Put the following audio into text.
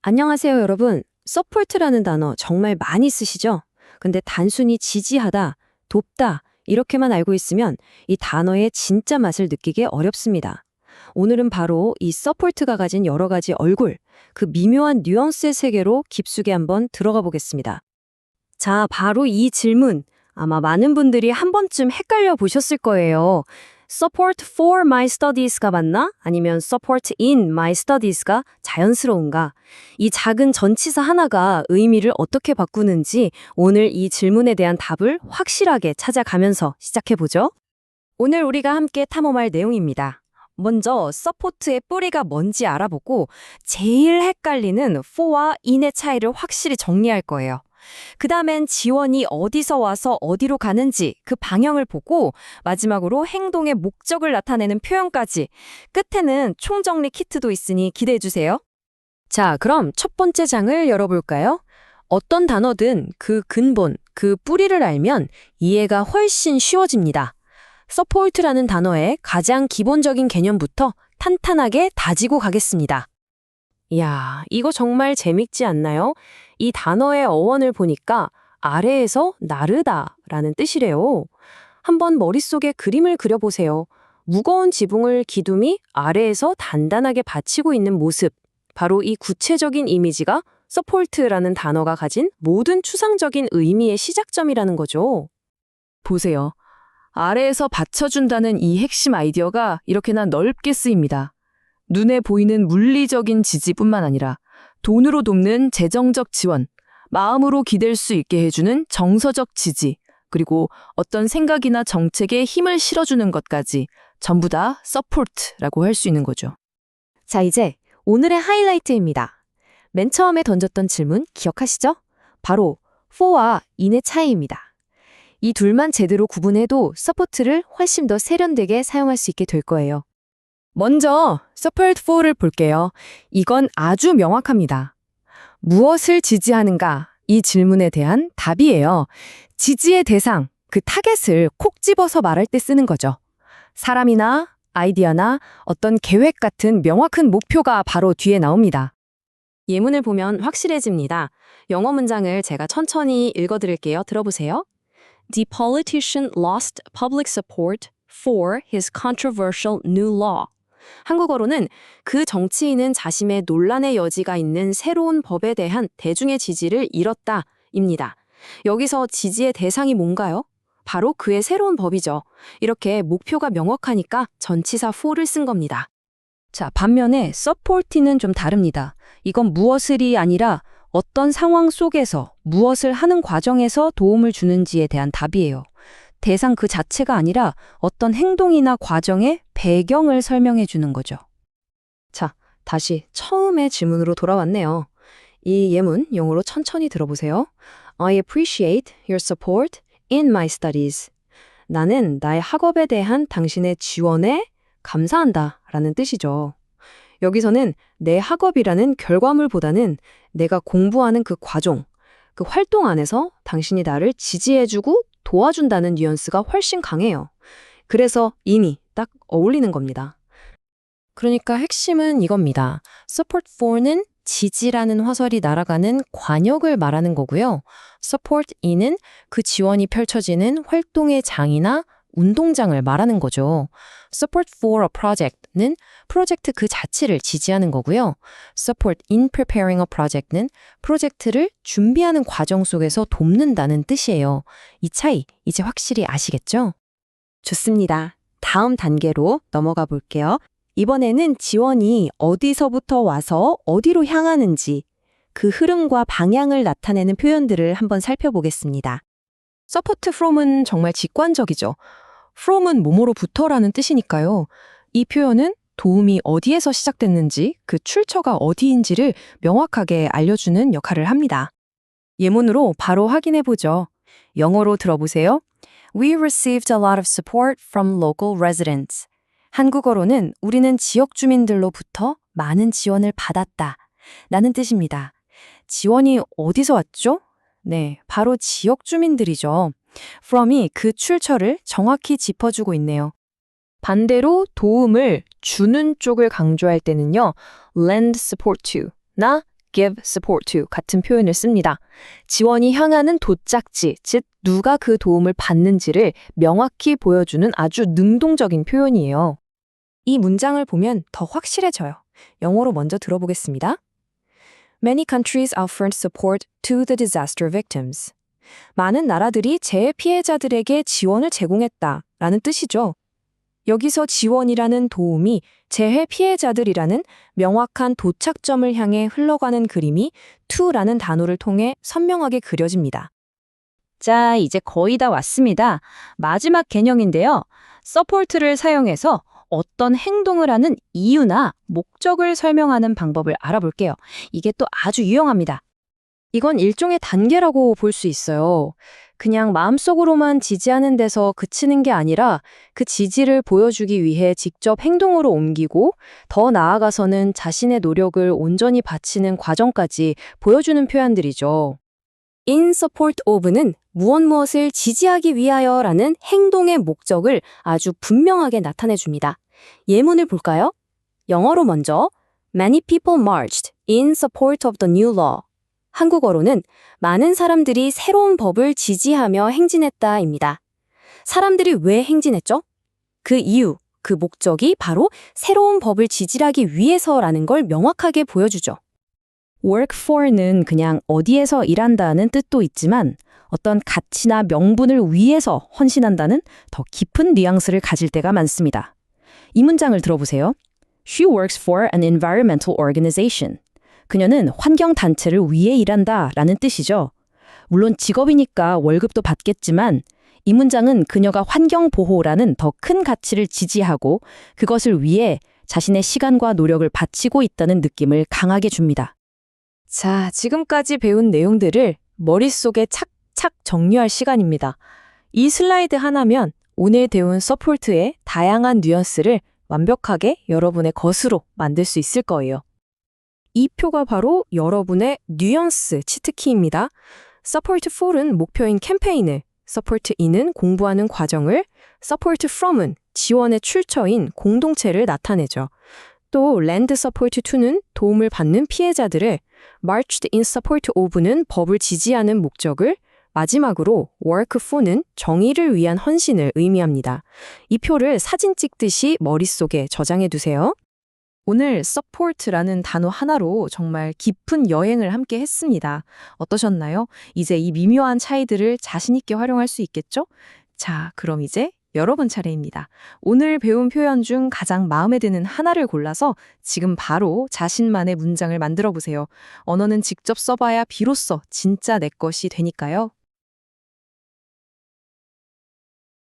안녕하세요, 여러분. 서포트라는 단어 정말 많이 쓰시죠? 근데 단순히 지지하다, 돕다, 이렇게만 알고 있으면 이 단어의 진짜 맛을 느끼기 어렵습니다. 오늘은 바로 이 서포트가 가진 여러 가지 얼굴, 그 미묘한 뉘앙스의 세계로 깊숙이 한번 들어가 보겠습니다. 자, 바로 이 질문. 아마 많은 분들이 한 번쯤 헷갈려 보셨을 거예요. Support for my studies가 맞나? 아니면 support in my studies가 자연스러운가? 이 작은 전치사 하나가 의미를 어떻게 바꾸는지 오늘 이 질문에 대한 답을 확실하게 찾아가면서 시작해보죠. 오늘 우리가 함께 탐험할 내용입니다. 먼저 support의 뿌리가 뭔지 알아보고 제일 헷갈리는 for와 in의 차이를 확실히 정리할 거예요. 그 다음엔 지원이 어디서 와서 어디로 가는지 그 방향을 보고 마지막으로 행동의 목적을 나타내는 표현까지 끝에는 총정리 키트도 있으니 기대해주세요. 자, 그럼 첫 번째 장을 열어볼까요? 어떤 단어든 그 근본, 그 뿌리를 알면 이해가 훨씬 쉬워집니다. support라는 단어의 가장 기본적인 개념부터 탄탄하게 다지고 가겠습니다. 이야, 이거 정말 재밌지 않나요? 이 단어의 어원을 보니까 아래에서 나르다라는 뜻이래요. 한번 머릿속에 그림을 그려보세요. 무거운 지붕을 기둥이 아래에서 단단하게 받치고 있는 모습. 바로 이 구체적인 이미지가 support라는 단어가 가진 모든 추상적인 의미의 시작점이라는 거죠. 보세요. 아래에서 받쳐준다는 이 핵심 아이디어가 이렇게나 넓게 쓰입니다. 눈에 보이는 물리적인 지지뿐만 아니라 돈으로 돕는 재정적 지원, 마음으로 기댈 수 있게 해주는 정서적 지지, 그리고 어떤 생각이나 정책에 힘을 실어주는 것까지 전부 다 support라고 할 수 있는 거죠. 자, 이제 오늘의 하이라이트입니다. 맨 처음에 던졌던 질문 기억하시죠? 바로 for와 in의 차이입니다. 이 둘만 제대로 구분해도 support를 훨씬 더 세련되게 사용할 수 있게 될 거예요. 먼저 support for를 볼게요. 이건 아주 명확합니다. 무엇을 지지하는가? 이 질문에 대한 답이에요. 지지의 대상, 그 타겟을 콕 집어서 말할 때 쓰는 거죠. 사람이나 아이디어나 어떤 계획 같은 명확한 목표가 바로 뒤에 나옵니다. 예문을 보면 확실해집니다. 영어 문장을 제가 천천히 읽어드릴게요. 들어보세요. The politician lost public support for his controversial new law. 한국어로는 그 정치인은 자신의 논란의 여지가 있는 새로운 법에 대한 대중의 지지를 잃었다 입니다. 여기서 지지의 대상이 뭔가요? 바로 그의 새로운 법이죠. 이렇게 목표가 명확하니까 전치사 for를 쓴 겁니다. 자, 반면에 support는 좀 다릅니다. 이건 무엇을이 아니라 어떤 상황 속에서 무엇을 하는 과정에서 도움을 주는지에 대한 답이에요. 대상 그 자체가 아니라 어떤 행동이나 과정의 배경을 설명해 주는 거죠. 자, 다시 처음의 질문으로 돌아왔네요. 이 예문 영어로 천천히 들어보세요. I appreciate your support in my studies. 나는 나의 학업에 대한 당신의 지원에 감사한다 라는 뜻이죠. 여기서는 내 학업이라는 결과물보다는 내가 공부하는 그 과정, 그 활동 안에서 당신이 나를 지지해주고 도와준다는 뉘앙스가 훨씬 강해요. 그래서 in이 딱 어울리는 겁니다. 그러니까 핵심은 이겁니다. support for는 지지라는 화살이 날아가는 관역을 말하는 거고요. support in은 그 지원이 펼쳐지는 활동의 장이나 운동장을 말하는 거죠. support for a project는 프로젝트 그 자체를 지지하는 거고요. support in preparing a project는 프로젝트를 준비하는 과정 속에서 돕는다는 뜻이에요. 이 차이 이제 확실히 아시겠죠? 좋습니다. 다음 단계로 넘어가 볼게요. 이번에는 지원이 어디서부터 와서 어디로 향하는지 그 흐름과 방향을 나타내는 표현들을 한번 살펴보겠습니다. support from은 정말 직관적이죠. from은 뭐뭐로부터라는 뜻이니까요. 이 표현은 도움이 어디에서 시작됐는지, 그 출처가 어디인지를 명확하게 알려주는 역할을 합니다. 예문으로 바로 확인해보죠. 영어로 들어보세요. We received a lot of support from local residents. 한국어로는 우리는 지역 주민들로부터 많은 지원을 받았다. 라는 뜻입니다. 지원이 어디서 왔죠? 네, 바로 지역 주민들이죠. from이 그 출처를 정확히 짚어주고 있네요. 반대로 도움을 주는 쪽을 강조할 때는요. lend support to 나 give support to 같은 표현을 씁니다. 지원이 향하는 도착지, 즉 누가 그 도움을 받는지를 명확히 보여주는 아주 능동적인 표현이에요. 이 문장을 보면 더 확실해져요. 영어로 먼저 들어보겠습니다. Many countries offered support to the disaster victims. 많은 나라들이 재해 피해자들에게 지원을 제공했다라는 뜻이죠. 여기서 지원이라는 도움이 재해 피해자들이라는 명확한 도착점을 향해 흘러가는 그림이 to라는 단어를 통해 선명하게 그려집니다. 자, 이제 거의 다 왔습니다. 마지막 개념인데요. support를 사용해서 어떤 행동을 하는 이유나 목적을 설명하는 방법을 알아볼게요. 이게 또 아주 유용합니다. 이건 일종의 단계라고 볼 수 있어요. 그냥 마음속으로만 지지하는 데서 그치는 게 아니라 그 지지를 보여주기 위해 직접 행동으로 옮기고 더 나아가서는 자신의 노력을 온전히 바치는 과정까지 보여주는 표현들이죠. In support of는 무엇을 지지하기 위하여라는 행동의 목적을 아주 분명하게 나타내줍니다. 예문을 볼까요? 영어로 먼저 Many people marched in support of the new law. 한국어로는 많은 사람들이 새로운 법을 지지하며 행진했다입니다. 사람들이 왜 행진했죠? 그 이유, 그 목적이 바로 새로운 법을 지지하기 위해서라는 걸 명확하게 보여주죠. work for는 그냥 어디에서 일한다는 뜻도 있지만 어떤 가치나 명분을 위해서 헌신한다는 더 깊은 뉘앙스를 가질 때가 많습니다. 이 문장을 들어보세요. She works for an environmental organization. 그녀는 환경단체를 위해 일한다 라는 뜻이죠. 물론 직업이니까 월급도 받겠지만 이 문장은 그녀가 환경보호라는 더 큰 가치를 지지하고 그것을 위해 자신의 시간과 노력을 바치고 있다는 느낌을 강하게 줍니다. 자, 지금까지 배운 내용들을 머릿속에 착착 정리할 시간입니다. 이 슬라이드 하나면 오늘 배운 서포트의 다양한 뉘앙스를 완벽하게 여러분의 것으로 만들 수 있을 거예요. 이 표가 바로 여러분의 뉘앙스 치트키입니다. Support for은 목표인 캠페인을, Support in은 공부하는 과정을, Support from은 지원의 출처인 공동체를 나타내죠. 또 Lend support to는 도움을 받는 피해자들을, Marched in support of는 법을 지지하는 목적을, 마지막으로 work for는 정의를 위한 헌신을 의미합니다. 이 표를 사진 찍듯이 머릿속에 저장해 두세요. 오늘 support라는 단어 하나로 정말 깊은 여행을 함께 했습니다. 어떠셨나요? 이제 이 미묘한 차이들을 자신 있게 활용할 수 있겠죠? 자, 그럼 이제 여러분 차례입니다. 오늘 배운 표현 중 가장 마음에 드는 하나를 골라서 지금 바로 자신만의 문장을 만들어 보세요. 언어는 직접 써봐야 비로소 진짜 내 것이 되니까요.